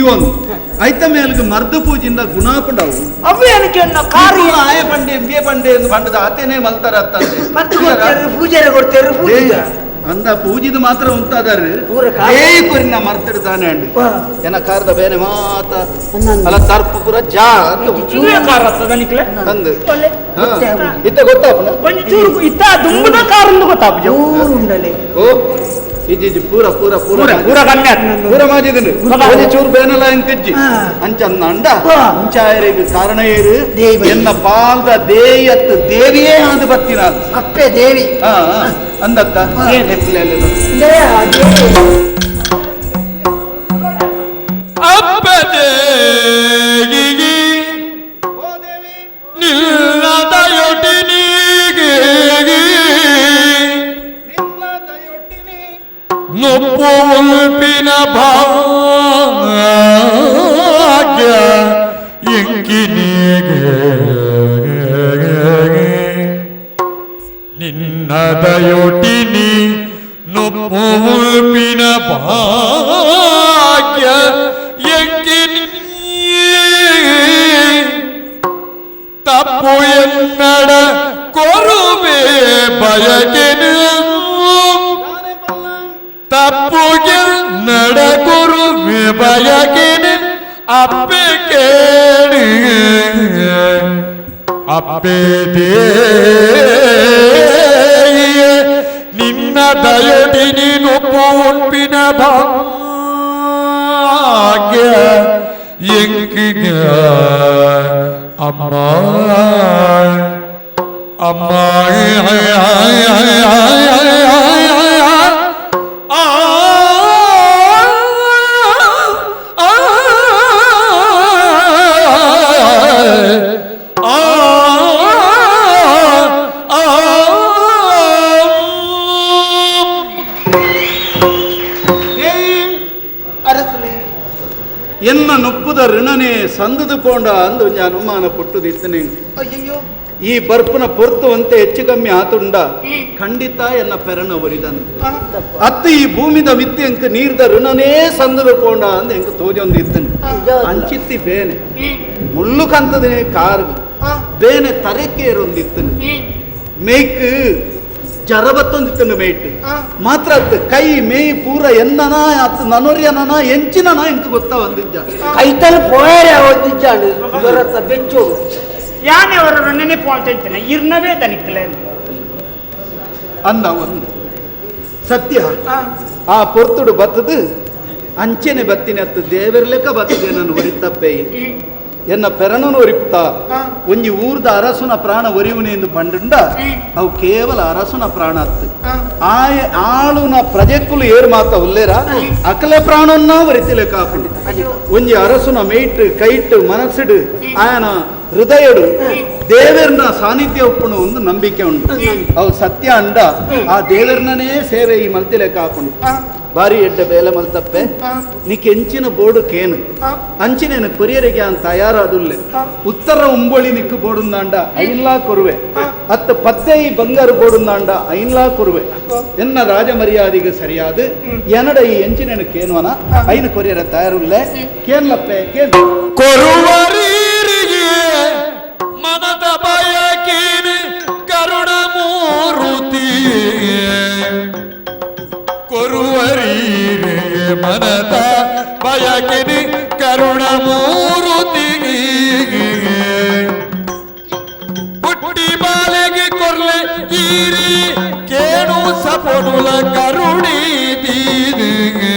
ಒಂದು ಐತ ಮೇಲ್ಗೆ ಮರ್ದ ಪೂಜಿಂದ ಗುಣ ಪಂಡವು ಅವೇ ಅನಕ್ಕೆ ಕಾರು ಆಯ ಪಂಡೆ ಎಂಬೆ ಪಂಡೆ ಎಂದು ಪಂಡದ ಆತೇನೆ ಮಲ್ತಾರ ಮತ್ತೆ ಪೂಜೆ ಕೊಡ್ತೇವೆ ಪೂಜೆ ಅಂದ ಪೂಜಿದು ಮಾತ್ರ ಉಂಟಾದಾರೆ ಪೂರಿನ ಮರ್ತಿಡ್ತಾನೆ ಅಂಡಿ ಏನ ಕಾರದ ಬೇರೆ ಮಾತ ಅಲ್ಲ ತರ್ಪ ಪುರ ಜಾ ಅಂದು ಇತ್ತ ಗೊತ್ತಾಪನ ಇತ್ತ ದುಂಬದ ಕಾರಂದು ಗೊತ್ತಾಪ ಓ ಇಜ್ಜಿ ಪೂರ ಪೂರ ಪೂರ ಪೂರ ಕಮ್ಮಿ ಪೂರ ಮಾಜಿದನು ಚೂರು ಬೇನಲ್ಲ ಎಂಕಜ್ಜಿ ಅಂಚಂದ ಅಂಡ ಅಂಚಾಯರಿಗೆ ಕಾರಣ ಏರು ಎನ್ನ ಪಾಲ್ದ ದೇಯತ್ತು ದೇವಿಯೇ ಆದ ಬತ್ತಿನ ಅಪ್ಪೆ ದೇವಿ ಅಂದತ್ತ ನೊಪ್ಪುಲ್ಪಿನ ಭಾಗ್ಯ ಎಂಕಿನಿಗೆ ನಿನ್ನದಯೊಟ್ಟಿನಿ ನೊಪ್ಪುಲ್ಪಿನ ಭಾಗ್ಯ ಎಂಕಿನಿ ತಪ್ಪು ಎನ್ನಡ ಕೊರುವೆ ಬಯಕೆನು ತಪ್ಪುಗೆ ನಡಗುರು ಬಯಕೆನೆ ಅಪ್ಪೆ ಕೇಳಿ ಅಪ್ಪೆ ನಿನ್ನ ದಯದಿ ನೀನು ಪೂರ್ಪಿನ ಭಾಗ್ಯ ಎಂಕಿಗ ಅಮ್ಮ ಅಮ್ಮ ಎನ್ನ ನೊಪ್ಪುದ ಋಣನೆ ಸಂದದು ಪೋಂಡ ಅಂದು ಅನುಮಾನ ಪುಟ್ಟುದಿತ್ತನೆ ಅಯ್ಯೋ ಈ ಬರ್ಪನ ಪೊರ್ತುವಂತೆ ಹೆಚ್ಚು ಕಮ್ಮಿ ಆತುಂಡ ಖಂಡಿತ ಎನ್ನ ಪೆರಣ ಒರಿದನು ಅತ್ತ ಈ ಭೂಮಿದ ಮಿತ್ತಿ ಎಂಕ ನೀರ್ದ ಋಣನೇ ಸಂದದು ಪೋಂಡ ಅಂದ ಎಂಕ ತೋಜೊಂದಿತ್ತನು ಅಂಚಿತ್ತಿ ಬೇನೆ ಮುಳ್ಳು ಕಂತದೇ ಕಾರ್ಗು ಬೇನೆ ತರೆಕೇರೊಂದಿತ್ತನು ಮೇಯ್ಕ್ ಜರಬತ್ತೊಂದಿತ್ತನು ಮೇಯ್ಟ್ ಮಾತ್ರ ಅತ್ತ ಕೈ ಮೇಯ್ ಪೂರ ಎನ್ನನ ಅತ್ತ ನನೊರಿಯನನ ಎಂಚಿನನ ಎಂಕ ಗೊತ್ತಾ ಒಂದಿದ್ದ ಕೈತಲ್ ಪೋಯರೆ ಒಂದಿಜ್ಜಾಡು ಇವರತ್ತ ಬೆಚ್ಚು ಯಾನೆ ಅವರ ನೆನಪು ಅಂತ ಹೇಳ್ತೇನೆ ಇರ್ನವೇ ದನಿಕ್ಕಲೆ ಅಂದ ಒಂದು ಸತ್ಯ ಆ ಪೊರ್ತುಡು ಬತ್ತದು ಅಂಚೆನೆ ಬತ್ತಿನ ಅತ್ತು ದೇವರ್ಲೆಕ್ಕ ಬತ್ತದೆ ನಾನು ಒರಿತಪ್ಪೆ ಎನ್ನ ಪೆರಣನು ಒರಿಪುತ್ತ ಒಂಜಿ ಊರ್ದ ಅರಸುನ ಪ್ರಾಣ ಒರಿವುನೆ ಎಂದು ಪಂಡ ಅವು ಕೇವಲ ಅರಸುನ ಪ್ರಾಣ ಅತ್ತು ಆಳುನ ಪ್ರಜೆಕ್ಕುಲು ಏರು ಮಾತ ಉಲ್ಲೇರ ಅಕಲೆ ಪ್ರಾಣನ್ನ ಒರಿತಿಲೆ ಕಾಪುಂಡು ಒಂಜಿ ಅರಸುನ ಮೇಯ್ಟ್ ಕೈಟ್ ಮನಸ್ಸಿಡು ಆಯನ ಹೃದಯಡು ದೇವರನ ಸಾನ್ನಿಧ್ಯ ಉಪ್ಪುಣ ಒಂದು ನಂಬಿಕೆ ಉಂಟು ಅವು ಸತ್ಯ ಅಂಡ ಆ ದೇವರನೇ ಸೇವೆ ಈ ಮಲ್ತಿಲೆ ಕಾಪುಂಡು ಬಾರಿ ಎಡ್ಡ ಬೇಲೆ ಮಲ್ತಪ್ಪೆ ನೀ ಕೆಂಚಿನ ಬೋರ್ಡು ಕೇನು ಅಂಚಿನೇನು ಕೊರಿಯರಿಗೆ ಅಂತ ತಯಾರಾದುಲ್ಲೆ ಉತ್ತರ ಉಂಬೊಳಿ ನಿಕ್ಕು ಬೋಡುಂದಾಂಡ ಐನ್ಲಾ ಕೊರುವೆ ಅತ್ತ ಪತ್ತೆ ಈ ಬಂಗಾರು ಬೋಡುಂದಾಂಡ ಐನ್ಲಾ ಕೊರುವೆ ಎನ್ನ ರಾಜ ಮರ್ಯಾದಿಗೆ ಸರಿಯಾದ ಎನಡ ಈ ಎಂಚಿನೇನು ಕೇನುವನ ಐನು ಕೊರಿಯರ ತಯಾರುಲ್ಲೆ ಕೇನ್ಲಪ್ಪೆ ಕೇನು ಕೊರುವರೀರಿಗೆ ಮನದ ಬಯಕೇನು ಕರುಣ ಮೂರುತಿ ಕೊರುವರೀರೆ ಮನದ ಬಯಕೆನಿ ಕರುಣ ಮೂರುತಿ ಪುಟ್ಟಿ ಬಾಲೆಗೆ ಕೊರ್ಲೆ ಈರಿ ಕೇಣು ಸಪನುಲ ಕರುಣಿ ದೀದಿಗೆ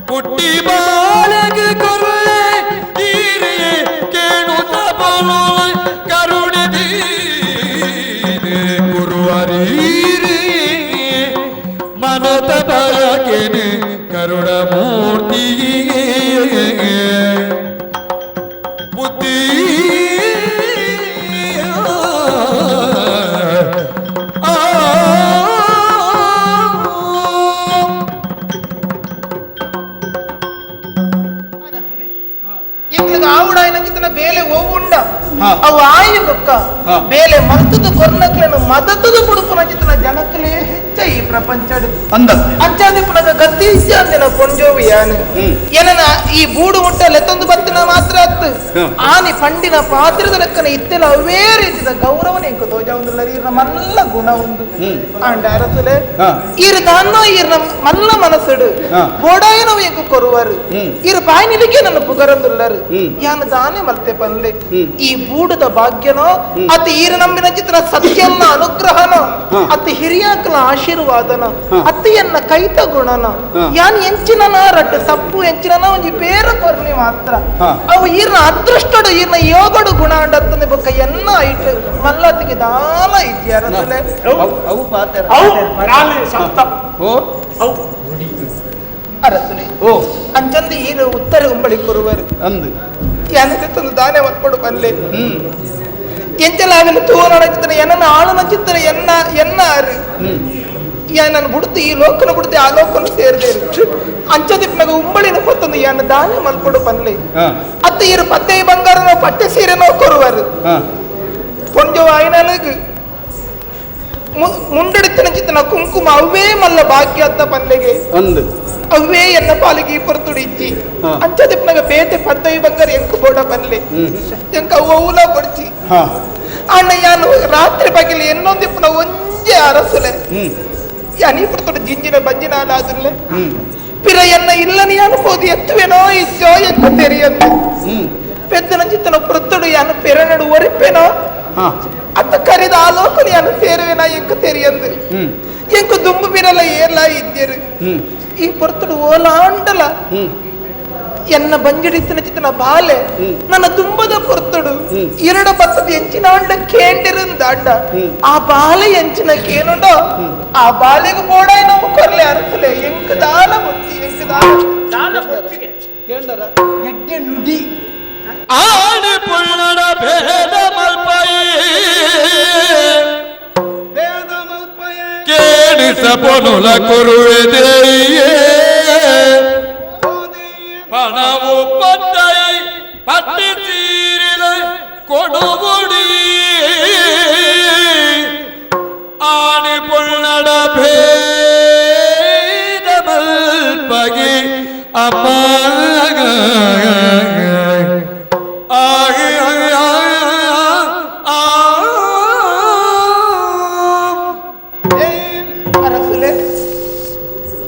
ಪುಟ್ಟಿ ಬಾಲೆಗೆ ಕೊರ್ಲೆ ಈರಿ ಕೇಣು ಸಪನುಲ ಕರುಣಿ ದೀದೆ ಕುರುವರೀರಿ ಮನದ ಬಯಕೆನೆ ಕರುಣ ಮೂರ್ತಿ ಬುದ್ಧಿ ಆವುಡ ಅಂಚಿತ್ತಿನ ಬೇಲೆ ಓವುಂಡ ಹಾ. ಅವು ಆಯಿ ಬೊಕ್ಕ ಹಾ. ಬೇಲೆ ಮಲ್ತದ ಕೊರ್ನಕ್ಲೆನು ಮದತದ ಬುಡುಪುನ ಅಂಚಿತ್ತಿನ ಜನಕಲೇ ಹೆಚ್ಚ ಈ ಪ್ರಪಂಚಡ್ ಅಂದ ಅಂಚಾದಿಪ್ಪುನಗ ಗತಿ ಇಚ್ಛಾಂದಿನ ಪೊಂಜೋವಿ ಯಾನು ಏನನ ಈ ಬೂಡು ಮುಟ್ಟ ಲೆತ್ತೊಂದು ಬತ್ತಿನ ಮಾತ್ರ ಅತ್ತು ಹಾ. ಆನಿ ಪಂಡಿನ ಪಾತ್ರದ ಲೆಕ್ಕನ ಇತ್ತೆಲ ಅವೇ ರೀತಿದ ಗೌರವನ ಎಂಕು ತೋಜಾವುದಿಲ್ಲ ಈರ್ನ ಮಲ್ಲ ಗುಣ ಉಂದು ಅಂಡ ಅರಸುಲೆ ಹಾ. ಈರ್ ದಾನ್ನ ಈರ್ನ ಮಲ್ಲ ಮನಸ್ಸುಡು ಹಾ. ಬೋಡಾಯನವು ಎಂಕು ಕೊರುವರು ಈರ್ ಬಾಯಿನಿಲಿಗೆ ನನ್ನ ಪುಗರಂದುಲ್ಲರು ಯಾನು ದಾನೆ ಮಲ್ತೆ ಪನ್ಲೆ ಈ ಬೂಡದ ಭಾಗ್ಯನೋ ಅತಿ ಈರ ನಂಬಿನ ಚಿತ್ರ ಸತ್ಯನ್ನ ಅನುಗ್ರಹನೋ ಅತಿ ಹಿರಿಯಾಕಲ ಆಶೀರ್ವಾದನ ಅತಿಯನ್ನ ಕೈತ ಗುಣನ ಯಾನ್ ಎಂಚಿನ ರಟ್ಟು ತಪ್ಪು ಎಂಚಿನ ಒಂಜಿ ಪೇರ ಕೊರ್ಲಿ ಮಾತ್ರ ಅವು ಈರ್ನ ಅದೃಷ್ಟಡು ಈರ್ನ ಯೋಗಡು ಗುಣ ಅಂಡತ್ತನೆ ಬೊಕ್ಕ ಎನ್ನ ಐಟ್ ಮಲ್ಲತಿಗೆ ದಾಲ ಇದ್ಯಾರಸಲೆ ಅವು ಪಾತ್ರ ಅವು ನಾನು ಸಂತ ಓ ಅವು ಅರಸಲೆ ಓ ಅಂಚಂದ ಈರು ಉತ್ತರ ಉಂಬಳಿ ಕೊರುವರು ಅಂದು ಯಾನಕ್ಕೆ ತಂದು ದಾನೆ ಮಲ್ಪಡು ಬಲ್ಲೆ ಎಂಚಲ ಆಗಲು ತೂವನ ಚಿತ್ರ ಎನ್ನ ಆಳುನ ಚಿತ್ರ ಎನ್ನಾರು ನನ್ನ ಬಿಡುತ್ತೆ ಈ ಲೋಕನ ಬಿಡುತ್ತೆ ಆ ಲೋಕನ ಸೇರಿದೇರು ಅಂಚದಿಪ್ಪನಾಗ ಉಂಬಳಿನ ಪತ್ತೊಂದು ಯಾನ ದಾನೆ ಮಲ್ಪಡು ಬಲ್ಲೆ ಅತ್ತ ಈರು ಪತ್ತೆ ಬಂಗಾರನೋ ಪಟ್ಟೆ ಸೀರೆನೋ ಕೊರುವರು ಪೊಂಜೋ ಆಯ್ನಲಗು ಮುಂಡೆಡಿತ್ತಿನ ಚಿತ್ತನ ಕುಂಕುಮ ಅವೇ ಮಲ್ಲ ಭಾಗ್ಯ ಅತ್ತ ಪಲ್ಲೆಗೆ ಅಂದು ಅವೇ ಎನ್ನ ಪಾಲಿಗೆ ಪೊರ್ತುಡು ಇಜ್ಜಿ ಅಂಚದಿಪ್ಪನಾಗ ಬೇತೆ ಪತ್ತೈ ಬಂಗಾರ ಎಂಕು ಬೋಡ ಬಲ್ಲೆ ಎಂಕ ಅವಲ ಬಡ್ಚಿ ಅಣ್ಣ ಯಾನು ರಾತ್ರಿ ಬಗೆಲಿ ಎನ್ನೊಂದಿಪ್ಪನ ಒಂಜೆ ಅರಸಲೆ ಯಾನಿ ಪುರ್ತುಡು ಜಿಂಜಿನ ಬಂಜಿನ ಆಲಾದ್ರಲೆ ಪಿರ ಎನ್ನ ಇಲ್ಲನಿ ಅನುಭೋದಿ ಎತ್ತುವೆನೋ ಇಜ್ಜೋ ಎಂಕ ತೆರಿಯಂದು ಪೆದ್ದನ ಚಿತ್ತನ ಪುರ್ತುಡು ಯಾನು ಪೆರನಡು ಒರಿಪೆನೋ ಅತ್ತ ಕರಿದ ಆ ಲೋಕನ ಯಾನು ಸೇರುವೆನಾ ಎಂಕ ತೆರಿಯಂದು ಎಂಕು ದುಂಬು ಬಿರಲ ಏಲ ಇದ್ದಿರು ಈ ಪುರ್ತುಡು ಓಲಾಂಡಲ ಎನ್ನ ಬಂಜಡಿತ್ತಿನ ಚಿತ್ತನ ಬಾಲೆ ನನ್ನ ತುಂಬದ ಪುರ್ತುಡು ಎರಡ ಬತ್ತದ ಎಂಚಿನ ಅಂಡ ಕೇಂಡಿರಂದ ಅಂಡ ಆ ಬಾಲೆ ಎಂಚಿನ ಕೇನುಂಡೋ ಆ ಬಾಲೆಗೆ ಬೋಡಾಯ ನಾವು ಕೊರ್ಲೆ ಅರಸಲೆ ಎಂಕ ದಾಲ ಬುತ್ತಿ ಎಂಕ ದಾನ ಕೊಟ್ಟಿಗೆ ಕೇಂಡರ ಎಡ್ಡೆ ನುಡಿ ಆಣಿ ಪುಳ್ಳಡ ಭೇದ ಮಲ್ಪೈ ಕೇಳಿಸ ಪೊನುಲ ಕೊರುವೆದೆಯೇ ಪಣವು ಪಟ್ಟೈ ಪಟ್ಟಿ ತೀರಿದ ಕೊಡುಗುಡಿ ಆಣಿ ಪುಳ್ಳಡ ಭೇದ ಮಲ್ಪಗಿ ಅಪ್ಪ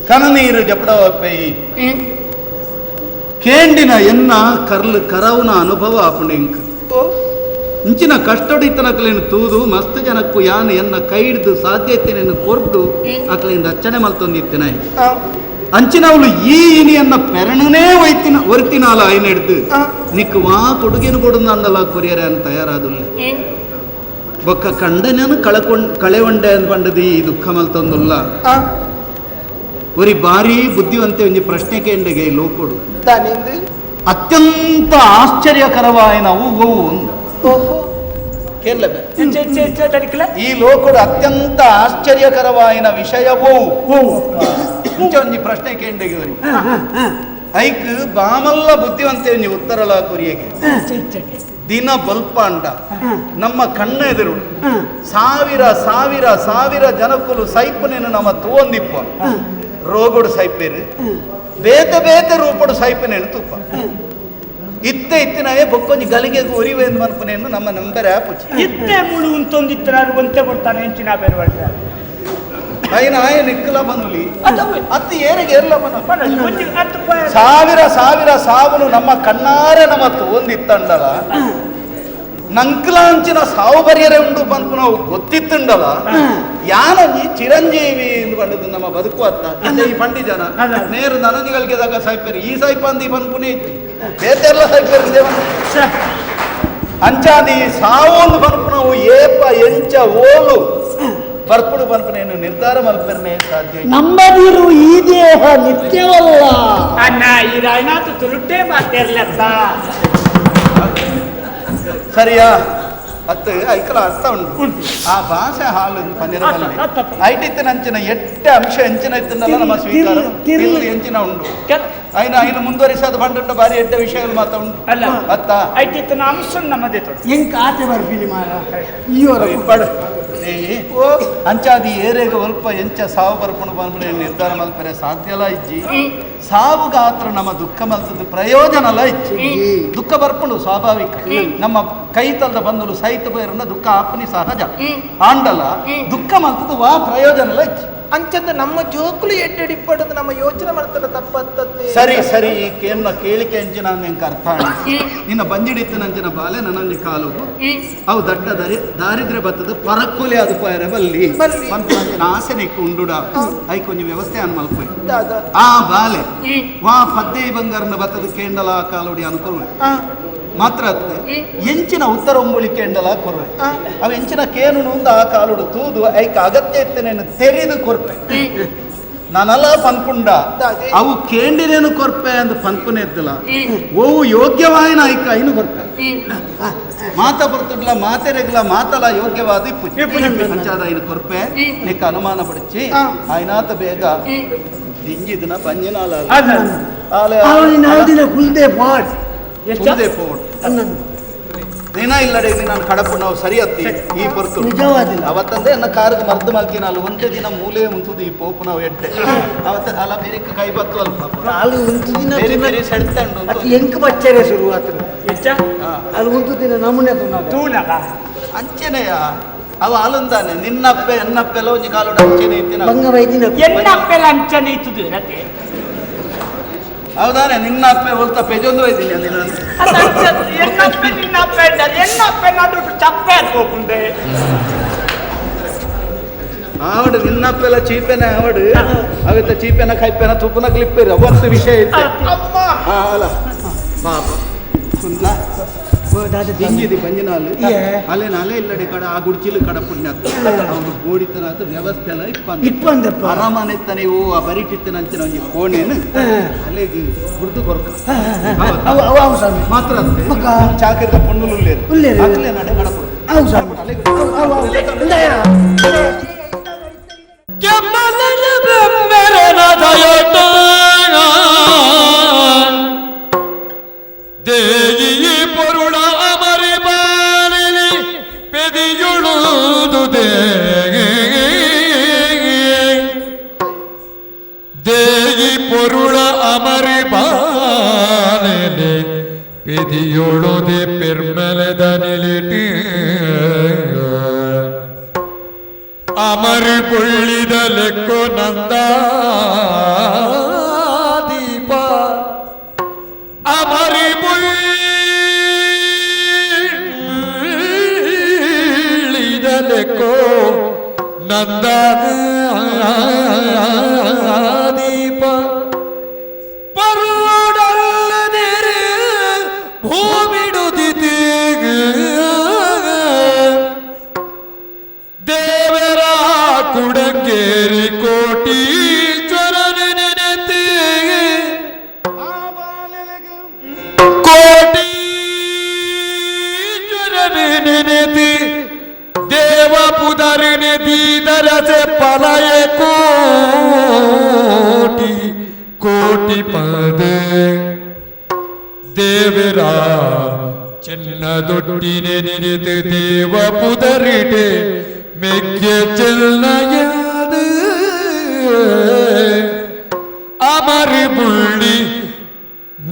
ಕನನೀರು ಜಪಡವಪ್ಪೈ ಕೇಂಡಿನ ಎನ್ನ ಕರ್ಲು ಕರವುನ ಅನುಭವ ಅಪುಣಿಂಕ್ ಇಂಚಿನ ಕಷ್ಟಡಿತನಕಲೇನು ತೂದು ಮಸ್ತ್ ಜನಕ್ಕೂ ಯಾನು ಎನ್ನ ಕೈ ಹಿಡಿದು ಸಾಧ್ಯತೆಯನ್ನು ಕೊರ್ದು ಅಕಲಿಂದ ರಚನೆ ಮಲ್ತೊಂದಿತ್ತಿನ ಅಂಚಿನವಳು ಈ ಇನಿಯನ್ನ ಪೆರಣನೇ ಒರಿತಿನಾಲ ಐನ ಹಿಡ್ದು ನಿಕ್ಕು ವಾ ಕೊಡುಗೆನು ಕೊಡುದು ಅಂದಲ್ಲ ಕೊರಿಯರೆ ಅಂತ ತಯಾರಾದುಲ್ಲ ಬೊಕ್ಕ ಕಂಡನೇನು ಕಳೆವಂಡೆ ಅಂತ ಬಂಡದು ಈ ದುಃಖ ಮಲ್ತೊಂದುಲ್ಲ ಒರಿ ಬಾರಿ ಬುದ್ಧಿವಂತೆ ಒಂಜಿ ಪ್ರಶ್ನೆ ಕೇಂಡೆಗೆ ಲೋಕೊಡು ಅತ್ಯಂತ ಆಶ್ಚರ್ಯಕರವಾಯಿನ ಈ ಲೋಕೊಡು ಅತ್ಯಂತ ಆಶ್ಚರ್ಯಕರವಾಯಿನ ವಿಷಯವೋ ಒಂಜಿ ಪ್ರಶ್ನೆ ಕೇಂಡೆಗೆ ಒರಿ ಐಕ್ ಬಾಮಲ್ಲ ಬುದ್ಧಿವಂತೆ ಒಂಜಿ ಉತ್ತರಲ ಕೊರಿಯಗೆ ದಿನ ಬಲ್ಪ ಅಂಡ ನಮ್ಮ ಕಣ್ಣ ಎದುರು ಸಾವಿರ ಸಾವಿರ ಸಾವಿರ ಜನಕ್ಕಲು ಸೈಪನೇನು ನಮ್ಮ ತೋಂದಿಪ್ಪ ರೋಗೋಡು ಸೈಪೇರು ಬೇತೆ ಬೇತೆ ರೂಪಡು ಸೈಪನೇನು ತುಪ್ಪ ಇತ್ತಿನವೇ ಬೊಕ್ಕೊಂಜಿ ಗಲಿಗೆಗೂ ಉರಿವೆ ಎಂದು ಮನ್ಪನೇನು ನಮ್ಮ ನಂಬರ್ ಆ್ಯಪ್ ಇತ್ತೆ ಮುಳು ಉಂತೊಂದಿತ್ತರ ಒಂತೆ ಕೊಡ್ತಾನೆ ಹೆಂಚಿನ ಬೇರೆ ಬರ್ತಾರೆ ಐನ ಆಯ ನಿಕ್ಕಲ ಬನುಲಿ ಅತ್ತಿ ಏರಿಗೆ ಎಲ್ಲ ಬನ ಹತ್ತು ಸಾವಿರ ಸಾವಿರ ಸಾವನು ನಮ್ಮ ಕಣ್ಣಾರೆ ನಮ್ಮ ತೋಂದಿತ್ತಂಡಲ ನಂಕ್ಲಾಂಚಿನ ಸಾವು ಬರಿಯರೆ ಉಂಡು ಬಂತು ನಾವು ಗೊತ್ತಿತ್ತುಂಡಲ್ಲ ಯಾನ ಈ ಚಿರಂಜೀವಿ ಎಂದು ಬಂದದ್ದು ನಮ್ಮ ಬದುಕು ಅತ್ತ ಈ ಬಂಡಿ ಜನ ನೇರು ನನಜಿಗಳಿಗೆ ದಾಗ ಸಾಯ್ಪೇರಿ ಈ ಸಾಯ್ಪಂದಿ ಬಂದ್ಪುನೇ ಇತ್ತು ಬೇತೆ ಎಲ್ಲ ಸಾಯ್ಪೇರಿ ಅಂಚಾದಿ ಸಾವು ಒಂದು ಬಂದ್ಪು ನಾವು ಏಪ ಎಂಚ ಓಲು ಬರ್ಪುಡು ಬಂದ್ಪನೇನು ನಿರ್ಧಾರ ಮಲ್ಪರ್ನೆ ಸಾಧ್ಯ ನಮ್ಮದಿರು ಈ ದೇಹ ನಿತ್ಯವಲ್ಲ ಅಣ್ಣ ಈ ರಾಯನಾಥ ತುರುಟೇ ಮಾತಾಡ್ಲತ್ತ ಸರಿಯಾ ಅತ್ತ ಐಕಲ ಅರ್ಥ ಉಂಟು ಆ ಭಾಷೆ ಹಾಲು ಪನ್ನಿರದಲ್ಲಿ ಐಟಿತ್ತಿನ ಅಂಚಿನ ಎಟ್ಟೆ ಅಂಶ ಎಂಚಿನ ಇತ್ತಂದಲ್ಲ ನಮ್ಮ ಸ್ವೀಕಾರ ಎಂಚಿನ ಉಂಟು ಐನು ಮುಂದುವರಿಸೋದು ಬಂಡ ಬಾರಿ ಎಡ್ಡ ವಿಷಯಗಳು ಮಾತಾ ಉಂಟು ಅಲ್ಲ ಅತ್ತ ಐತಿತ್ತು ಅಂಶ ನಮ್ಮದೇ ತೊಡು ಹೆಂಗ್ ಆತೆ ಬರ್ತೀನಿ ಮಾರ ಈವರ ಪಡು ಅಂಚಾದಿ ಏರೇಗ ಸ್ವಲ್ಪ ಎಂಚ ಸಾವು ಬರ್ಪುಣು ಬಂದ್ಬಿಡ ನಿರ್ಧಾರ ಮಲ್ಪರೆ ಸಾಧ್ಯ ಅಲ್ಲ ಇಜ್ಜಿ ಸಾವುಗ ಆತ್ರ ನಮ್ಮ ದುಃಖ ಮಲ್ತದ ಪ್ರಯೋಜನ ಅಲ್ಲ ಇಜ್ಜಿ ದುಃಖ ಬರ್ಪುಂಡು ಸ್ವಾಭಾವಿಕ ನಮ್ಮ ಕೈ ತಲ್ದ ಬಂದಲು ಸಹಿತ ಬೇರನ್ನ ದುಃಖ ಆಪನಿ ಸಹಜ ಆಂಡಲ ದುಃಖ ಮಲ್ತದ ವಾ ಪ್ರಯೋಜನ ಅಲ್ಲ ಇಜ್ಜಿ ಅಂಚಂದ ನಮ್ಮ ಜೋಕುಲು ಎಡ್ಡೆಡಿ ಪಡದು ನಮ್ಮ ಯೋಚನೆ ಮಾಡ್ತಲ್ಲ ತಪ್ಪತ್ತದ್ದೇ ಸರಿ ಸರಿ ಈ ಕೇನ್ನ ಕೇಳಿಕೆ ಅಂಚಿನ ನಿಂಗೆ ಅರ್ಥ ನಿನ್ನ ಬಂಜಿಡಿತ್ತಿನ ಅಂಚಿನ ಬಾಲೆ ನನ್ನ ಕಾಲುಗು ಅವು ದಡ್ಡ ದಾರಿದ್ರ್ಯ ಬತ್ತದ ಪರಕ್ಕುಲೆ ಅದು ಪಯರ ಬಲ್ಲಿ ಅಂಚಿನ ಆಸೆ ನಿಕ್ಕು ಉಂಡುಡ ಐ ಕೊಂಚ ವ್ಯವಸ್ಥೆ ಅನ್ ಮಲ್ಪೆ ಆ ಬಾಲೆ ವಾ ಪದ್ದೆ ಬಂಗಾರನ ಬತ್ತದ ಕೇಂಡಲ ಕಾಲೋಡಿ ಅನುಕೂಲ ಮಾತ್ರ ಎಂಚಿನ ಉತ್ತರ ಒಂಬುಳಿ ಕೇಂಡಲ ಕೊರ್ವೆ ಅವ ಎಂಚಿನ ಕೇನು ಆ ಕಾಲುಡು ತೂದು ಐಕ ಅಗತ್ಯ ಇತ್ತೇನೆ ತೆರೆದು ಕೊರ್ಪೆ ನಾನಲ್ಲ ಪನ್ಪುಂಡ ಅವು ಕೇಂಡಿನೇನು ಕೊರ್ಪೆ ಅಂದ್ ಪನ್ಪುನೆ ಇದ್ದಲ್ಲ ಓವು ಯೋಗ್ಯವಾಯಿನ ಐಕ ಐನು ಕೊರ್ಪೆ ಮಾತ ಬರ್ತಡ್ಲ ಮಾತೆರೆಗ್ಲ ಮಾತಲ ಯೋಗ್ಯವಾದ ಪಂಚಾದ ಐನು ಕೊರ್ಪೆ ನಿಕ್ಕ ಅನುಮಾನ ಪಡಿಸಿ ಆಯ್ನಾತ ಬೇಗ ದಿಂಜಿ ದಿನ ಪಂಜಿನಾಲ ಕುಲ್ದೆ ಪಾಟ್ ದಿನ ಇಲ್ಲಡೆ ನಾನು ಕಡಪು ನಾವು ಸರಿ ಹತ್ತಿ ಈ ಪೊರ್ತು ನಿಜವಾದಿಲ್ಲ ಅವತ್ತಂದೆ ನನ್ನ ಕಾರದ ಮರ್ದು ಮಲ್ಕಿ ನಾನು ಒಂದೇ ದಿನ ಮೂಲೆ ಮುಂತುದು ಈ ಪೋಪು ನಾವು ಎಡ್ಡೆ ಅವತ್ತ ಅಲ್ಲ ಬೇರೆ ಕೈ ಬತ್ತು ಅಲ್ಪ ಅಲ್ಲಿ ಒಂದು ದಿನ ಬೇರೆ ಬೇರೆ ಸೆಡ್ತಂಡು ಅದು ಎಂಕ ಬಚ್ಚರೆ ಶುರು ಆತನ ಎಚ್ಚ ಅಲ್ಲಿ ಒಂದು ದಿನ ನಮ್ಮನೆ ತೂನಗ ಅಂಚೆನೆಯ ಅವ ಅಲಂದಾನೆ ನಿನ್ನಪ್ಪೆ ಎನ್ನಪ್ಪೆಲ್ಲ ಒಂಜಿ ಕಾಲೋಡ ಅಂಚೆನೆ ಇತ್ತಿನ ಬಂಗ ವೈದಿನ ಎನ್ನಪ್ಪೆಲ್ಲ ಅಂಚನೆ ಇತ್ತದು ರತೆ ಹೌದಾನೆ ನಿನ್ನ ಅಪ್ಪೆ ಹೋಲ್ತಾ ಪೆಜೊಂದು ಒಯ್ದಿನಿ ಅಂದಿನ ಎನ್ನಪ್ಪೆ ನಿನ್ನಪ್ಪೆ ಎನ್ನಪ್ಪೆ ನಡು ಚಪ್ಪೆ ಹೋಗುಂಡೆ ಆವಡು ನಿನ್ನಪ್ಪೆಲ್ಲ ಚೀಪೆನ ಆವಡು ಅವಿತ್ತ ಚೀಪೆನ ಕೈಪೆನ ತುಪ್ಪನ ಕ್ಲಿಪ್ಪೇರಿ ಅವತ್ತು ವಿಷಯ ಇತ್ತು ಅಲ್ಲ ಪಾಪ ದಿಂಜಿದಿ ಪಂಜಿನಾಲು ಅಲ್ಲೇ ನಾಳೆ ಇಲ್ಲಡೆ ಕಡ ಆ ಗುಡ್ಚಿಲು ಕಡ ಪುಣ್ಯ ಅವನು ಗೋಡಿತನ ಅದು ವ್ಯವಸ್ಥೆ ಎಲ್ಲ ಇಪ್ಪಂದಪ್ಪ ಅರಮನೆ ನೀವು ಆ ಬರಿಟಿತ್ತನ ಅಂಚಿನ ಒಂಜಿ ಕೋಣೆನು ಅಲ್ಲಿಗೆ ಹುಡ್ದು ಕೊರ್ಕ ಮಾತ್ರ ಚಾಕಿರದ ಪುಣ್ಣುಲು ಅಲ್ಲೇ ನಡೆ ಕಡ ದೇಗಿ ಪೊರುಳ ಅಮರಿ ಬಾಲಿನಿ ಪೆದಿಯುಳುದು ದೇಗಿ ಪೊರುಳ ಅಮರಿ ಬಾಲಿನಿ ಪೆದಿಯುಳುದೆ ಪೆರ್ಮಲದ ನಿಲಿಟಿ ಅಮರಿ ಪುಳ್ಳಿದ ಲೆಕ್ಕೋ ನಂದ ದೀಪ ಅಮರಿ ಪುಳ್ಳಿದ ಲೆಕ್ಕೋ ನಂದ ದೀಪ ಪರುಡಲ್ಲದಿರು ಭೂಮಿಡುದಿದೆ ದೇವರ ಕುಡಂಗೇರಿ ಕೋಟೀಶ್ವರನ ನೆನೆತಿ ಕೋಟೀಶ್ವರನ ನೆನೆತಿ ದೇವ ಪುದರಿನ ದೀದರಸೆ ಪಲಯ ಕೋಟಿ ಕೋಟಿ ಪದೆ ದೇವರ ಚಿನ್ನದೊಟ್ಟಿನೆ ನಿರಿತು ದೇವ ಪುದರಿಟೆ ಮೆಗ್ಗೆ ಚೆನ್ನಯಾದ ಅಮರಿ ಬುಳ್ಳಿ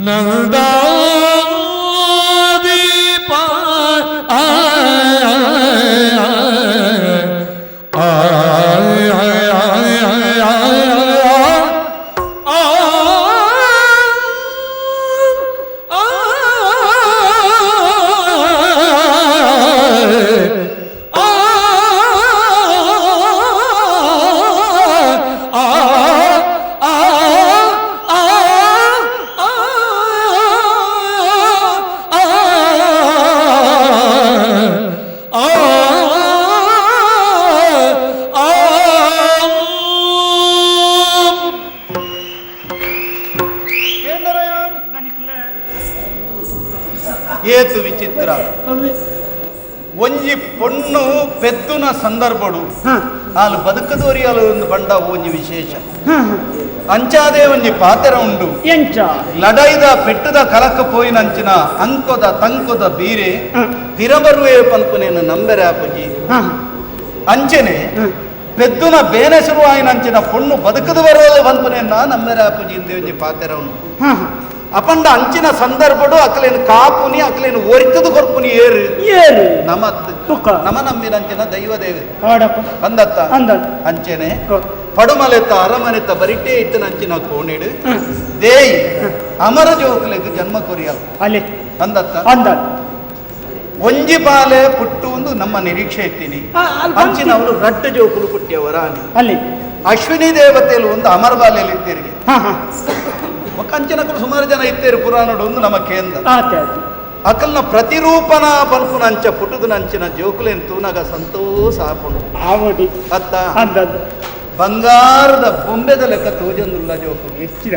ನಂದ ದೀಪ ಏತು ವಿಚಿತ್ರ ಒಂಜಿ ಪೊಣ್ಣು ಪೆದ್ದುನ ಸಂದರ್ಭಡು ಅಲ್ಲಿ ಬದುಕದೋರಿ ಅಲ್ಲಿ ಒಂದು ಬಂಡ ಒಂಜಿ ವಿಶೇಷ ಅಂಚಾದೇ ಒಂಜಿ ಪಾತೆರ ಉಂಡು ಎಂಚ ಲಡೈದ ಪೆಟ್ಟದ ಕಲಕ ಪೋಯಿನಂಚಿನ ಅಂಕೊದ ತಂಕೊದ ಬೀರೆ ತಿರಬರುವೆ ಪಲ್ಪನೇನು ನಂಬೆರೆ ಆಪುಜಿ ಅಂಚನೆ ಪೆದ್ದುನ ಬೇನೆ ಶುರುವಾಯಿನಂಚಿನ ಪೊಣ್ಣು ಬದುಕದು ಬರೋದು ಪಲ್ಪನೆಯನ್ನ ನಂಬೆರೆ ಆಪುಜಿ ಇಂದೇ ಒಂಜಿ ಪಾತೆರ ಉಂಡು ಅಪಂಡ ಅಂಚಿನ ಸಂದರ್ಭಡು ಅಕಲೇನು ಕಾಪುನಿ ಅಕಲೇನು ಒರಿತದು ಕೊರ್ಪುನಿ ಏರು ಏರು ನಮತ್ ತುಕ ನಮ ನಂಬಿನಂಚಿನ ದೈವ ದೇವೆ ಆಡಪ್ಪ ಅಂದತ್ತ ಅಂದ ಅಂಚೆನೆ ಪಡುಮಲೆತ್ತ ಅರಮನೆತ್ತ ಬರಿಟೇ ಇತ್ತನಂಚಿನ ಕೋಣಿಡು ದೇಯಿ ಅಮರ ಜೋಕಲೆಗ್ ಜನ್ಮ ಕೊರಿಯಲ್ ಅಲ್ಲಿ ಅಂದತ್ತ ಅಂದ ಒಂಜಿ ಬಾಲೆ ಪುಟ್ಟು ಒಂದು ನಮ್ಮ ನಿರೀಕ್ಷೆ ಇತ್ತೀನಿ ಅಂಚಿನ ಅವರು ರಡ್ಡ ಜೋಕುಲು ಪುಟ್ಟಿಯವರ ಅಲ್ಲಿ ಅಶ್ವಿನಿ ದೇವತೆಯಲ್ಲಿ ಒಂದು ಅಮರ ಬಾಲೆಯಲ್ಲಿ ಇದ್ದೀರಿಗೆ ಹಾ ಹಾ ಕಂಚನಕರು ಸುಮಾರು ಜನ ಇತ್ತೇರು ಪುರಾಣಡು ಒಂದು ನಮ್ಮ ಕೇಂದ್ರ ಆತೆ ಅಕಲ್ನ ಪ್ರತಿರೂಪನ ಪಲ್ಪುನ ಅಂಚ ಪುಟದ ನಂಚಿನ ಜೋಕುಲೆನ್ ತೂನಗ ಸಂತೋಷ ಆಪುಂಡು ಆವಡಿ ಅತ್ತ ಅಂದದ್ದು ಬಂಗಾರದ ಬೊಂಬೆದ ಲೆಕ್ಕ ತೋಜಂದುಲ್ಲ ಜೋಕುಲು ಹೆಚ್ಚಿರ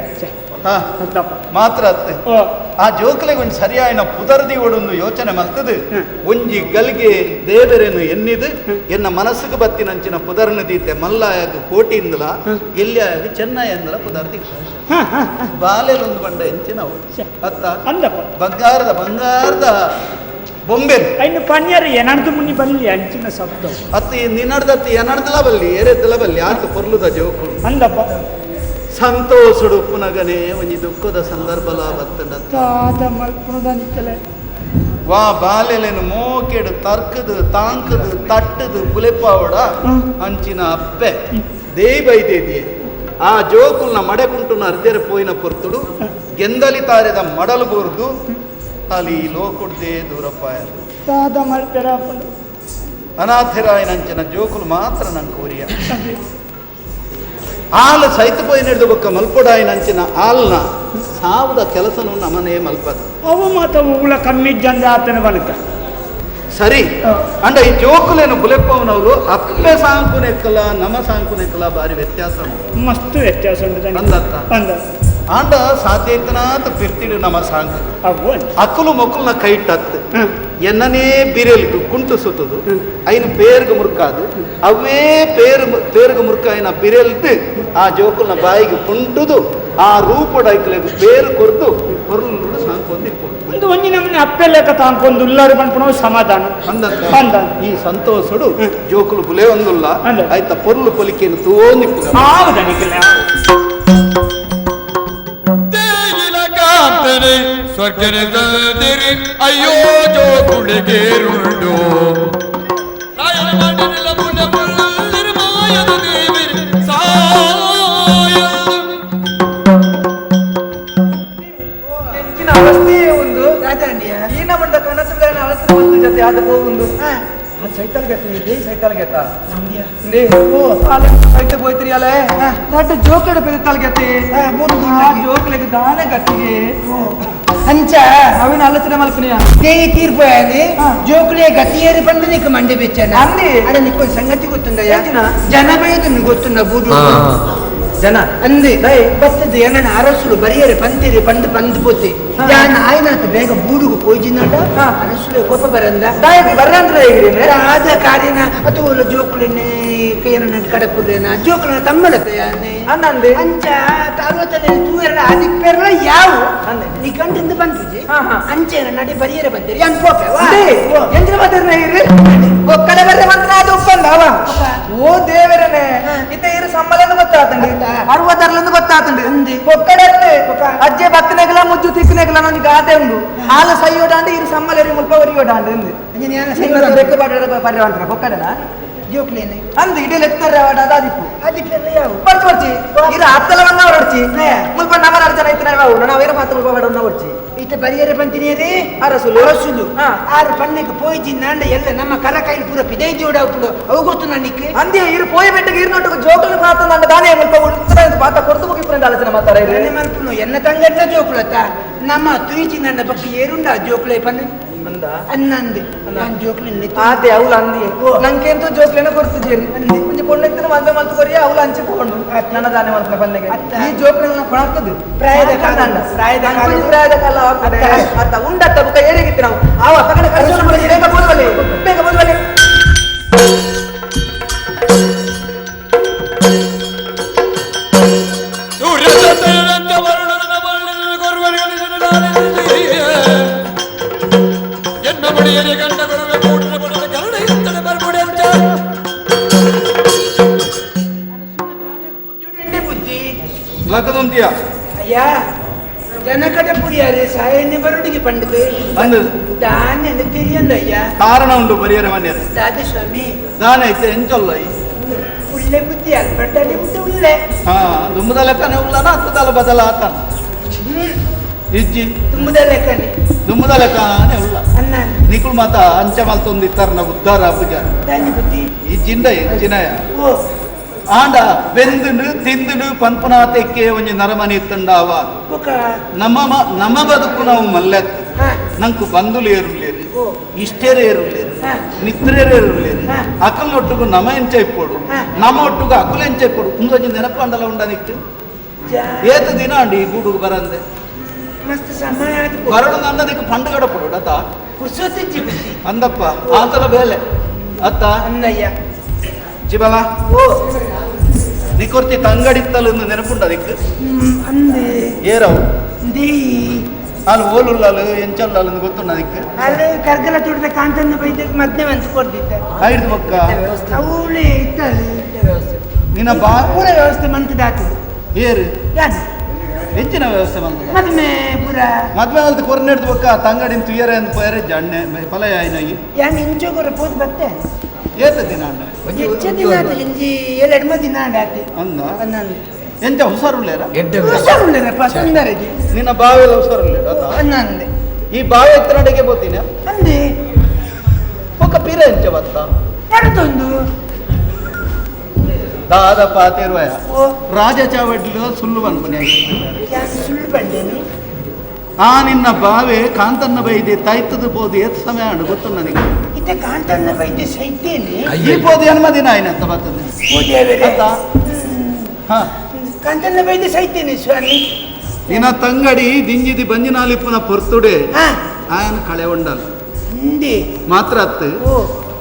ಹಾ ಅಂತಪ್ಪ ಮಾತ್ರ ಅತ್ತೆ ಓ ಆ ಜೋಕಲೆಗೆ ಒಂದು ಸರಿಯಾಯಿನ ಪುದರ್ದಿ ಒಡೊಂದು ಯೋಚನೆ ಮಲ್ತದು ಒಂಜಿ ಗಲ್ಗೆ ದೇವರೇನು ಎನ್ನಿದು ಎನ್ನ ಮನಸ್ಸಿಗೆ ಬತ್ತಿನಂಚಿನ ಪುದರ್ನ ದೀತೆ ಮಲ್ಲಾಯಗ ಕೋಟಿಯಿಂದಲ ಎಲ್ಲಿಯಾಗಿ ಚೆನ್ನೈ ಅಂದಲ ಪುದರ್ದಿ ಬಾಲೆಲೊಂದು ಬಂಡ ಎಂಚಿನವು ಅತ್ತ ಅಂದಪ್ಪ ಬಂಗಾರದ ಬೊಂಬೆ ಇನ್ನು ಪನ್ಯರು ಏನಡ್ದು ಮುನಿ ಬಲ್ಲಿ ಅಂಚಿನ ಶಬ್ದ ಅತ್ತಿ ನಿನ್ನಡ್ದತ್ತಿ ಏನಡ್ದಲ ಬಲ್ಲಿ ಏರೆದ್ದಲ ಬಲ್ಲಿ ಆತು ಪೊರ್ಲುದ ಜೋಕುಳು ಅಂದಪ್ಪ ಸಂತೋಷಡು ಪುನಗನೆ ಒಂಜಿ ದುಃಖದ ಸಂದರ್ಭಲ ಬತ್ತಂಡ ತಾದ ಮಲ್ಪುಣದನಿಕಲೆ ವಾ ಬಾಲೆಲೆನು ಮೋಕೆಡು ತರ್ಕದು ತಾಂಕದು ತಟ್ಟದು ಪುಲೆಪಾವಡ ಅಂಚಿನ ಅಪ್ಪೆ ದೇಯಿ ಬೈದೇದಿಯೆ ಆ ಜೋಕುಲ್ನ ಮಡೆಕುಂಟುನ ಅರ್ಧೆರೆ ಪೋಯಿನ ಪೊರ್ತುಡು ಗೆಂದಲಿ ತಾರೆದ ಮಡಲು ಬೋರ್ದು ಅಲ್ಲಿ ಲೋಕುಡ್ದೇ ದೂರಪಾಯ ತಾದ ಮಲ್ಪೆರ ಅನಾಥರಾಯನಂಚಿನ ಜೋಕುಲು ಮಾತ್ರ ನಂಗೆ ಕೋರಿಯ ಹಾಲು ಸೈತ ಪೋಯಿ ನಡೆದು ಬೊಕ್ಕ ಮಲ್ಪೊಡಾಯಿನಂಚಿನ ಹಾಲ್ನ ಸಾವುದ ಕೆಲಸನು ನಮನೇ ಮಲ್ಪದ ಅವು ಮಾತ ಉಗುಳ ಕಮ್ಮಿ ಜಂದ ಆತನ ಬಲಕ ಸರಿ ಅಂಡ ಈ ಜೋಕುಲೇನು ಬುಲೆಪ್ಪವನವರು ಅಪ್ಪೆ ಸಾಂಕುನೆಕ್ಕಲ ನಮ ಸಾಂಕುನೆಕ್ಕಲ ಬಾರಿ ವ್ಯತ್ಯಾಸ ಉಂಟು ಮಸ್ತ್ ವ್ಯತ್ಯಾಸ ಉಂಟು ಅಂದತ್ತ ಅಂದ ಆಂಡ ಸಾಧ್ಯ ಇತ್ತನಾತ ಪಿರ್ತಿಡು ನಮ ಸಾಂಕ ಅವು ಅಕ್ಕಲು ಮೊಕ್ಕಲ್ನ ಕೈಟತ್ತು ಎನ್ನನೇ ಬಿರೆಲ್ಗು ಕುಂಟು ಸುತ್ತದು ಐನು ಪೇರ್ಗು ಮುರ್ಕಾದು ಅವೇ ಪೇರ್ಗು ಮುರ್ಕಾಯಿನ ಬಿರೆಲ್ದು ಆ ಜೋಕುಲ್ನ ಬಾಯಿಗೆ ಕುಂಟುದು ಆ ರೂಪದ ಐಕ್ಲೆಗು ಪೇರು ಕೊರ್ದು ಹೊರಲು ಸಾಂಕೊಂದಿಪ್ಪು ಒಂದು ಒಂಜಿ ನಮ್ಮನೆ ಅಪ್ಪೆ ಲೆಕ್ಕ ತಾಂಕೊಂದು ಉಲ್ಲಾರು ಬಂದ್ಪುಣ ಸಮಾಧಾನ ಅಂದ ಈ ಸಂತೋಷಡು ಜೋಕುಲು ಬುಲೆ ಒಂದುಲ್ಲ ಆಯ್ತ ಪೊರ್ಲು ಪೊಲಿಕೆಯನ್ನು ತೋಂದಿಪ್ಪು ಆವುದನಿಕಲೆ ಸ್ವರ್ಗನೆ ತಂದಿರಿ ಅಯ್ಯೋ ಜೋಕುಳಿಗೇರುಂಡು ರಾಯನ ನಾಡಿನೆಲ್ಲ ಪುಣ್ಯ ನಿರ್ಮಾಯದ ದೇವಿರಿ ಸಾಯ ಹೆಚ್ಚಿನ ಅವಸ್ಥೆಯೇ ಒಂದು ಈ ನಮ್ಮದ ಕನಸುಗಳನ್ನ ಅವಸ್ಥೆ ಜೊತೆ ಆದ ಹೋಗುಂದು ಸೈಕಲ್ ಗೆತ್ತ ಸೈಕಲ್ ಗೆತ್ತ ಸೈಕಲ್ ಹೋಯ್ತ್ರಿ ಅಲ್ಲ ದೊಡ್ಡ ಜೋಕಡ ಬೆಳತಾಲ್ ಗೆತ್ತೆ ಜೋಕಲಿಗೆ ದಾನ ಗಟ್ಟಿಗೆ ಅಂಚ ಅವಿನ ಆಲೋಚನೆ ಮಲ್ಪನಿಯ ದೇಯಿ ತೀರ್ಪೋಯಾలి జోకులే గతియేరి పండు నీకు మండి పెచ్చాను అంది అక్కడ నీకు సంగతి గుర్తుందయ్యా జనభేదం గుర్తున్న బూడు జన అంది బత్తది ఏమన్నా అరసులు బరియరి పంతిరి పండు పందిపోతే దాని ఆయన ಬೇಗ ಬೂಡುಗು పోయిందంట అరసులు గొప్ప బరందా ಬರ್ರಂದ್ರ ಹೇಗಿರಿ ಆದ ಕಾರ್ಯನ ಅಥವಾ ಜೋಕುಲಿನೇ ಕೈಯನ್ನ ಕಡಪುರೇನ ಜೋಕುಲನ ತಮ್ಮಡತೆಯಾನೆ ಅನ್ನಂದೆ ಅಂಚ ತಾಲೂತನೆ ತೂಯರ ಆದಿ ಪೆರ್ಲ ಯಾವು ನಿ ಗಂಟಿಂದ ಬಂತುಜಿ ಅಂಚೆನ ನಡಿ ಬರಿಯರೆ ಬಂದಿರಿ ಅನ್ಪೋಪೆ ಎಂದ್ರ ಮಾತಾಡ್ನ ಹೇಗಿರಿ ಒಕ್ಕಡೆ ಬರ್ರೆ ಮಂತ್ರ ಅದು ಒಪ್ಪಂದ ಅವ ಓ ದೇವರನೆ ಇತ ಇರು ಸಂಬಳನು ಗೊತ್ತಾತಂಡಿ 60 ಗೊತ್ತಾತಂಡಿ ಒಕ್ಕಡೆ ಅಜ್ಜೆ ಬತ್ತನೆಗಲ ಮುಜ್ಜು ತಿಕ್ಕನೆಗಲ ನನಗೆ ಗಾದೆ ಉಂಡು ಹಾಲ ಸೈಯೋಡಾಂಡಿ ಇರು ಸಂಬಳರಿ ಮುಲ್ಪ ಒರಿಯೋಡಾಂಡಿ ಅಂದು ಬೆಕ್ಕ ಬಾಡ್ರ ಪರ್ಯವಂತರ ಒಕ್ಕಡೆನ ಜೋಕುಲೇನೆ ಅಂದು ಇಡೀ ಲೆಕ್ಕರ ಅದಾದಿಪ್ಪು ಆದಿ ಪೆರ್ಲ ಯಾವು ಬರ್ಚಿ ಇರು ಅತ್ತಲವನ್ನ ಹೊರಡ್ಚಿ ಮುಲ್ಪ ನಮರ ಅರ್ಜನ ಇತ್ತು ನಾವೇರ ಮಾತು ಮುಲ್ಪ ಬಡವನ್ನ ಹೊರಡ್ಚಿ ಇತ ಬರಿಯರೆ ಬಂತಿನಿಯರಿ ಅರಸುಲು ಅರಸುಲು ಆರು ಪಣ್ಣಕ್ಕೆ ಪೋಯ್ಜಿ ನಾಂಡ ಎಲ್ಲ ನಮ್ಮ ಕರ ಕೈಲಿ ಪೂರ ಪಿದೈ ಜೋಡಾಪುಡು ಅವು ಗೊತ್ತು ನನ್ನಿಕ್ಕೆ ಅಂದಿ ಇರು ಪೋಯಿ ಬೆಟ್ಟಗೆ ಇರುನೊಟ್ಟು ಜೋಕುಲು ಪಾತ ನಂಡ ದಾನೆ ಮುಲ್ಪ ಉತ್ತರ ಪಾತ ಕೊಡ್ತು ಮುಗಿಪುರಂದ ಆಲೋಚನೆ ಮಾತಾಡ ಎಣ್ಣೆ ಮಲ್ಪುನು ಎನ್ನ ತಂಗಟ್ಟ ಜೋಕುಲತ್ತ ನಮ್ಮ ತುಯಿಚಿ ನನ್ನ ಬಗ್ಗೆ ಏರುಂಡ ಜೋಕುಲೆ ಪನ್ನೆ ಅಂದ ಅನ್ನಂದೆ ನಾನು ಜೋಕುಲೆ ಆತೆ ಅವಳು ಅಂದಿ ನಂಗೆಂತೂ ಜೋಕ್ಲೇನ ಕೊಡ್ತಿದ್ದೀರಿ ಒಂದು ಪೊಣ್ಣೆತ್ತಿನ ಮದುವೆ ಮಲ್ತು ಕೊರಿ ಅವಳು ಹಂಚಿಕೊಂಡು ನನ್ನ ದಾನೆ ಮಲ್ಪನ ಪಲ್ಲೆಗೆ ಈ ಜೋಕ್ಲೇನ ಕೊಡಾಗ್ತದೆ ಪ್ರಾಯದ ಕಾಲ ಆಗ್ತದೆ ಅತ್ತ ಉಂಡತ್ತ ಬುಕ್ಕ ಏರಿಗಿತ್ತು ನಾವು ಆವ ತಗಡೆ ಕಳಿಸೋಣ ಬೇಗ ಬೋದ್ವಲ್ಲಿ ಬೇಗ ಬೋದ್ವಲ್ಲಿ ಸೂರ್ಯ వెనకట పుడియారే సాయన్ని బరుడికి పండుగ అందు దాన్ని అని తెలియందయ్యా కారణ ఉండు ಪರಿಹಾರವನ್ನೇ దాది స్వామి దానైతే ఎంచొల్లయి ಉಳ್ಳೆ ಬುದ್ಧಿ ಅಲ್ಪಟ್ಟಲ್ಲಿ ಬಿಟ್ಟು ಉಳ್ಳೆ ದುಮ್ಮದ ಲೆಕ್ಕನೆ ಉಳ್ಳನ ಹತ್ತದಲ್ಲ ಬದಲ ಆತ ಇಜ್ಜಿ ತುಂಬದ ಲೆಕ್ಕನೆ ದುಮ್ಮದ ಲೆಕ್ಕನೆ ಉಳ್ಳ ಅನ್ನ ನಿಕುಲ್ ಮಾತ ಅಂಚ ಮಲ್ತೊಂದು ಇತ್ತಾರನ ಉದ್ದಾರ ಪೂಜ దాన్ని బుద్ధి ಇಜ್ಜಿಂದ ಎಂಚಿನಯ ಓ ಆಂಡ ಬೆಂದುಂಡು ತಿಂದುಂಡು ಪನ್ಪುನಾತೆಕ್ಕೆ ಒಂಜಿ ನರಮನಿ ಇತ್ತುಂಡಾವ ఒక ನಮ್ಮ ಬದುಕು ನಾವು ಮಲ್ಲೆತ್ತು ಹಾ ನಂಕು ಬಂಧುಲು ಏರುಲೇರು ಓ ಇಷ್ಟೇರು ಏರುಲೇರು ಹಾ ನಿತ್ರೇರು ಏರುಲೇರು ಹಾ. ಅಕ್ಕಲೊಟ್ಟಿಗೂ ನಮ ಎಂಚ ಇಪ್ಪೋಡು ಹಾ. ನಮ್ಮ ಒಟ್ಟಿಗೂ ಅಕ್ಕಲು ಎಂಚ ಇಪ್ಪೋಡು ಒಂದೊಂದು ನೆನಪಂಡಲ ಉಂಡನಿತ್ತು ಜಾ ಏತ ದಿನ ಅಂಡಿ ಈ ಗೂಡುgu ಬರಂದೆ ಮಸ್ತ್ ಸಮಯ ಆಯ್ತು ಬರಡು ನಂದನಿಗೆ ಪಂಡುಗಡ ಪಡು ಅತ್ತ ಪುರ್ಸೊತ್ತಿಜ್ಜಿ ಬುದ್ಧಿ ಅಂದಪ್ಪ ಆತಲ ಬೇಲೆ ಅತ್ತ ಅನ್ನಯ್ಯ ಜಿಬಲ ಓ ನಿಕೊರ್ತಿ ತಂಗಡಿತ್ತಲು ನೆನಪುಂಡ ಅದಕ್ಕೆ ಅಂದೆ ಏರವು ದೇಯಿ ಅಲ್ಲಿ ಓಲುಲ್ಲಾಲು ಎಂಚಲ್ಲಾಲು ಗೊತ್ತುಂಡ ಅದಕ್ಕೆ ಅಲ್ಲಿ ಕರ್ಗಲ ತುಡಿದ ಕಾಂತನ್ನು ಬೈದಕ್ಕೆ ಮದ್ನೆ ಅಂತ ಕೊಡ್ದಿದ್ದೆ ಐದು ಮಕ್ಕ ಅವಳೇ ಇತ್ತಲ್ಲಿ ನಿನ್ನ ಬಾ ಪೂರ ವ್ಯವಸ್ಥೆ ಮಂತದಾತು ಏರು ಯಾರು ಹೆಚ್ಚಿನ ವ್ಯವಸ್ಥೆ ಬಂದ ಮದ್ಮೆ ಪೂರ ಮದ್ವೆ ಅಲ್ದು ಕೊರ್ನೆಡ್ದು ಬಕ್ಕ ತಂಗಡಿನ ತುಯರೆ ಅಂತ ಪೇರೆ ಜಣ್ಣೆ ಫಲಯ ಆಯ್ನಾಗಿ ಯಾನ್ ಇಂಚೋಗರ ಪೋದ್ ಬತ್ತೆ ಏತ ದಿನ ಅಣ್ಣ ಹೆಚ್ಚ ದಿನ ಆತು ಇಂಜಿ ಎರಡು ಮೂರು ದಿನ ಆಡಾತಿ ಅಂದ ಅನ್ನಂದು ಎಂಚ ಹುಷಾರುಳ್ಳೇರ ಹುಷಾರುಳ್ಳರಪ್ಪ ಸುಂದರಜಿ ನಿನ್ನ ಬಾವೆಲ್ಲ ಹುಷಾರುಳ್ಳೇರ ಅದ ಅನ್ನಂದೆ ಈ ಬಾವೆ ಎತ್ತರಡೆಗೆ ಬೋತೀನಿ ಅಂದೆ ಒಕ್ಕ ಪೀರ ಎಂಚ ಬತ್ತ ಎಡದೊಂದು ದಾದ ಪಾತೇರುವಯ ಓ ರಾಜ ಚಾವಡ್ಲು ಸುಳ್ಳು ಬನ್ಪನೆ ಯಾನ್ ಸುಳ್ಳು ಬಂದೇನಿ ಆ ನಿನ್ನ ಬಾವೆ ಕಾಂತನ್ನ ಬೈದೆ ತಾಯ್ತದ ಬೋದು ಏತ್ ಸಮಯ ಅಂಡು ಗೊತ್ತು ನನಗೆ ಇತ್ತೆ ಕಾಂತನ್ನ ಬೈದೆ ಸೈತೇನೆ ಈ ಬೋದು ಜನ್ಮ ದಿನ ಆಯ್ನಂತ ಬರ್ತದೆ ಓ ದೇವರೇ ಅತ್ತ ಹಾ ಕಾಂತನ್ನ ಬೈದೆ ಸೈತೇನೆ ಸ್ವಾಮಿ ನಿನ್ನ ತಂಗಡಿ ದಿಂಜಿದಿ ಬಂಜಿನಾಲಿಪ್ಪನ ಪೊರ್ತುಡೆ ಹಾ ಆಯನ ಕಳೆ ಉಂಡಲ್ಲ ಹಿಂದೆ ಮಾತ್ರ ಅತ್ತು ಓ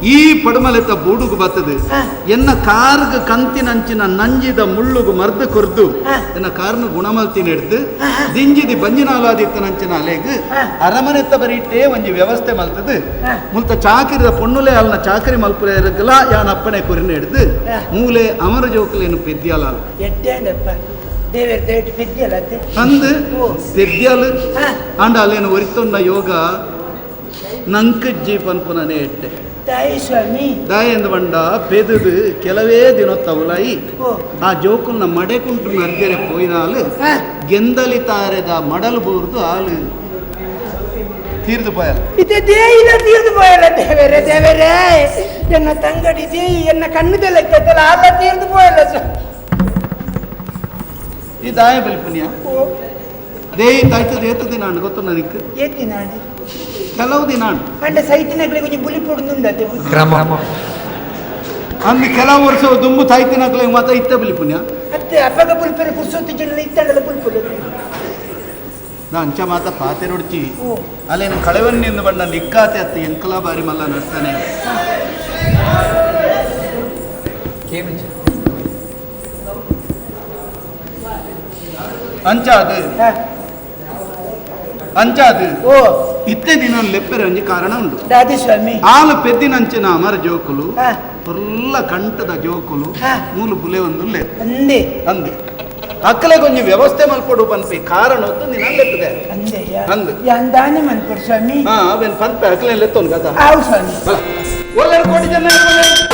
ಈ ಪಡುಮಲೆತ್ತ ಬೂಡುಗು ಬತ್ತದು ಹಾ. ಎನ್ನ ಕಾರ್ಗ ಕಂತಿನಂಚಿನ ನಂಜಿದ ಮುಳ್ಳುಗು ಮರ್ದು ಕೊರ್ದು ಹಾ. ಎನ್ನ ಕಾರ್ನ ಗುಣಮಲ್ತಿನ ಹಿಡ್ದು ಹಾ, ಹಾ. ದಿಂಜಿದಿ ಬಂಜಿನಾಲಾದಿತ್ತನಂಚಿನ ಅಲೆಗ್ ಹಾ. ಅರಮನೆತ್ತ ಬರೀಟೇ ಒಂಜಿ ವ್ಯವಸ್ಥೆ ಮಲ್ತದು ಹಾ. ಮುಲ್ತ ಚಾಕಿರಿದ ಪೊಣ್ಣುಲೆ ಅಲ್ನ ಚಾಕರಿ ಮಲ್ಪುರೆ ಇರಗಲ ಯಾನ ಅಪ್ಪನೆ ಕುರಿನ ಹಿಡ್ದು ಹಾ. ಮೂಲೆ ಅಮರ ಜೋಕಲೇನು ಪೆದ್ಯಾಲ ಎಡ್ಡಪ್ಪ ದೇವರ ದಯವಿಟ್ಟು ಪೆದ್ದಿಯಲ್ಲ ಅತ್ತೆ ಅಂದು ಓ. ಪೆದ್ಯಾಲು ಹಾ ಅಂಡ ಅಲ್ಲೇನು ಒರಿತೊಂಡ ಯೋಗ ನಂಕಜ್ಜಿ ಪನ್ಪುನನೆ ಎಟ್ಟೆ ತಾಯಿ ಸ್ವಾಮಿ ದಾಯ ಎಂದು ಬಂಡ ಪೆದುದು ಕೆಲವೇ ದಿನೊತ್ತವಲಾಯಿ ಓ ಆ ಜೋಕುಲ್ನ ಮಡೆಕುಂಟು ನರ್ಗೆರೆ ಪೋಯಿನಾಲು ಹಾ ಗೆಂದಲಿ ತಾರೆದ ಮಡಲು ಬೋರ್ದು ಹಾಲು ತೀರ್ದು ಪೋಯಲ್ಲ ಇದು ದೇಯಿನ ತೀರ್ದು போயல ದೇವರೇ ದೇವರೇ ಎನ್ನ ತಂಗಡಿ ದೇಯಿ ಎನ್ನ ಕಣ್ಣುದ ಲೆಕ್ಕತ್ತಲ್ಲ ಆಲ ತೀರ್ದು போயல ಈ ದಾಯ ಬಲಿಪುಣ್ಯ ಓ ದೇಯಿ ತಾಯ್ತದ ಏತು ದಿನ ಅಂಡು ಗೊತ್ತು ನನಗೆ ಏತಿ ನಾಡಿ ಕೆಲವು ದಿನ ಅಂಡು ಅಂಡ ಸೈತಿನಗಳಿಗೆ ಕೊಂಚ ಬುಲಿ ಪೊಡುಂದತ್ತೆ ಅಂದು ಕೆಲವು ವರ್ಷ ದುಂಬು ತಾಯ್ತಿನಕ್ಲೆ ಮಾತ ಇತ್ತ ಬಲಿಪುಣ್ಯ ಅತ್ತೆ ಅಪ್ಪಗ ಬುಲ್ಪೆರೆ ಪುರ್ಸೊತ್ತಿ ಜನ ಇತ್ತಂಡಲ ಬುಲ್ಪುಲು ನಾ ಅಂಚ ಮಾತ ಪಾತೆ ರೊಡ್ಚಿ ಓ ಅಲ್ಲೇನು ಕಳೆವನ್ನಿಂದ ಬಂಡ ನಿಕ್ಕಾತೆ ಅತ್ತ ಎಂಕಲ ಬಾರಿ ಮಲ್ಲ ನಡ್ತಾನೆ ಅಂಚಾದು ಹಾ ಅಂಚಾದು ಓ ಇತ್ತೆ ದಿನ ಲೆಪ್ಪೆರೆ ಒಂಜಿ ಕಾರಣ ಉಂಟು ದಾದಿ ಸ್ವಾಮಿ ಆಲು ಪೆದ್ದಿನಂಚಿನ ಅಮರ ಜೋಕುಲು ಹಾ ಫುಲ್ಲ ಕಂಠದ ಜೋಕುಲು ಹಾ. ಮೂಲು ಬುಲೆ ಒಂದು ಲೆ ಅಂದೆ ಅಂದು ಅಕ್ಕಲೆ ಕೊಂಚ ವ್ಯವಸ್ಥೆ ಮಲ್ಪಡು ಪನ್ಪಿ ಕಾರಣ ಹೊತ್ತು ನಿನ್ನ ಲೆತ್ತದೆ ಅಂದೆಯ ಅಂದು ಯಾಂದಾನೆ ಮನ್ಪುರ್ ಸ್ವಾಮಿ ಹಾ ಅವೇನು ಪನ್ಪೆ ಅಕ್ಕಲೆ ಲೆತ್ತೊಂದು ಕದ ಆವು ಸ್ವಾಮಿ ಒಳ್ಳೆ ಕೋಟಿ ಜನ ಇರ್ಬೋದು.